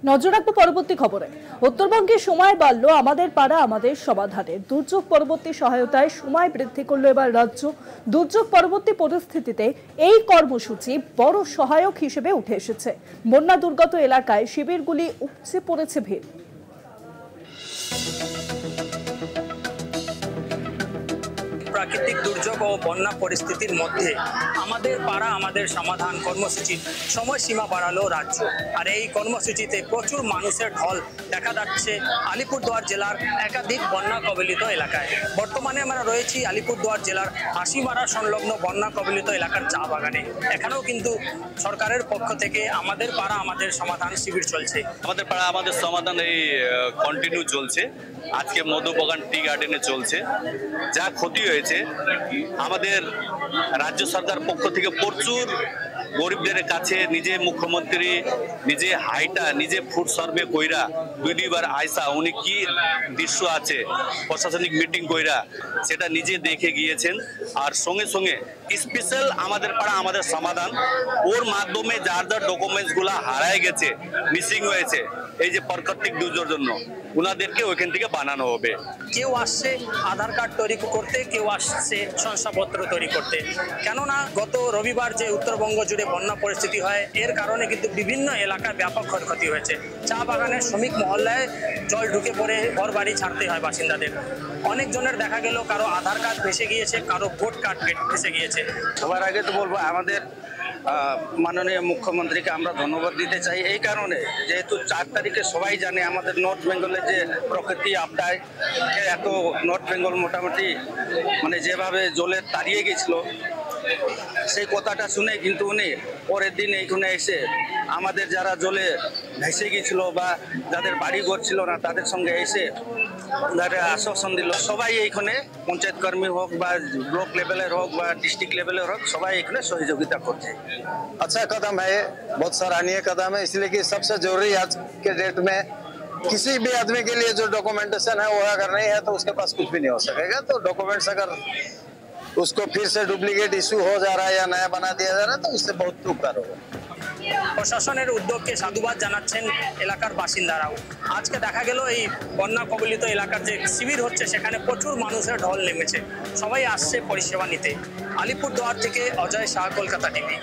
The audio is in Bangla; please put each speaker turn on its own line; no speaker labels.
নজর রাখবো পরবর্তী খবরে। উত্তরবঙ্গে সময় বাড়ল আমাদের পাড়া আমাদের সমাধানের। দুর্যোগ পরবর্তী সহায়তায় সময় বৃদ্ধি করলো এবার রাজ্য। দুর্যোগ পরবর্তী পরিস্থিতিতে এই কর্মসূচি বড় সহায়ক হিসেবে উঠে এসেছে। বন্যা দুর্গত এলাকায় শিবিরগুলি উপচে পড়েছে ভিড়।
প্রাকৃতিক দুর্যোগ ও বন্যা পরিস্থিতির মধ্যে আমাদের পাড়া আমাদের সমাধান কর্মসূচির সময়সীমা বাড়ালো রাজ্য। আর এই কর্মসূচিতে প্রচুর মানুষের ঢল দেখা যাচ্ছে আলিপুরদুয়ার জেলার একাধিক বন্যা কবলিত এলাকায়। বর্তমানে আমরা রয়েছি আলিপুরদুয়ার জেলার হাসিমারা সংলগ্ন বন্যা কবলিত এলাকার চা বাগানে। এখানেও কিন্তু সরকারের পক্ষ থেকে আমাদের পাড়া আমাদের সমাধান শিবির চলছে।
আমাদের পাড়া আমাদের সমাধান এই কন্টিনিউ চলছে। আজকে মধুবাগান টি গার্ডেনে চলছে। যা ক্ষতি হয়েছে আমাদের রাজ্য সরকার পক্ষ থেকে প্রচুর গরিবদের কাছে নিজে মুখ্যমন্ত্রী নিজে হাইটা নিজে ফুড সার্ভে কইরা দুইবার আইসা উনি কি দৃশ্য আছে প্রশাসনিক মিটিং কইরা সেটা নিজে দেখে গিয়েছেন। আর সঙ্গে সঙ্গে স্পেশাল আমাদের পাড়া আমাদের সমাধান ওর মাধ্যমে যার যার ডকুমেন্টসগুলো হারায় গেছে মিসিং হয়েছে এই যে প্রাকৃতিক দুর্যোগের জন্য ওনাদেরকে ওইখান থেকে বানানো হবে।
কেউ আসছে আধার কার্ড তৈরি করতে, কেউ আসছে শংসাপত্র তৈরি করতে। কেননা গত রবিবার যে উত্তরবঙ্গ জুড়ে বন্যা পরিস্থিতি হয় এর কারণে কিন্তু বিভিন্ন এলাকায় ব্যাপক ক্ষয়ক্ষতি হয়েছে। চা বাগানের শ্রমিক মহল্লায় জল ঢুকে পড়ে ঘর বাড়ি ছাড়তে হয় বাসিন্দাদের। অনেকজনের দেখা গেল কারো আধার কার্ড ভেসে গিয়েছে, কারো ভোট কার্ড ভেসে গিয়েছে।
সবার আগে তো বলবো আমাদের মাননীয় মুখ্যমন্ত্রীকে আমরা ধন্যবাদ দিতে চাই এই কারণে, যেহেতু 4 তারিখে সবাই জানে আমাদের নর্থ বেঙ্গলের যে প্রকৃতি আপদায় এত নর্থ বেঙ্গল মোটামুটি মানে যেভাবে জলে তাড়িয়ে গেছিল সেই কথাটা শুনে কিন্তু উনি পরের দিন এইখানে এসে আমাদের যারা জলে ভেসে গিয়েছিল বা যাদের বাড়ি ঘর ছিল না তাদের সঙ্গে এসে তাদের আশ্বাসন দিল। সবাই এইখানে পঞ্চায়েত কর্মী হোক বা ব্লক लेवलर হোক বা डिस्ट्रिक्ट लेवलर হোক সবাই এখানে সহযোগিতা করছে।
अच्छा कदम है, बहुत सराहनीय कदम है, इसलिए कि सबसे जरूरी आज के डेट में किसी भी आदमी के लिए जो डॉक्यूमेंटेशन है वो अगर नहीं है तो उसके पास कुछ भी नहीं हो सकेगा। तो डॉक्यूमेंट्स अगर उसको फिर से डुप्लीकेट इश्यू हो जा रहा है या नया बना दिया जा रहा है तो उससे बहुत उपकार होगा।
প্রশাসনের উদ্যোগকে সাধুবাদ জানাচ্ছেন এলাকার বাসিন্দারাও। আজকে দেখা গেল এই বন্যা কবলিত এলাকার যে শিবির হচ্ছে সেখানে প্রচুর মানুষের ঢল নেমেছে। সবাই আসছে পরিষেবা নিতে। আলিপুরদুয়ার থেকে অজয় শাহ, কলকাতা টিভি।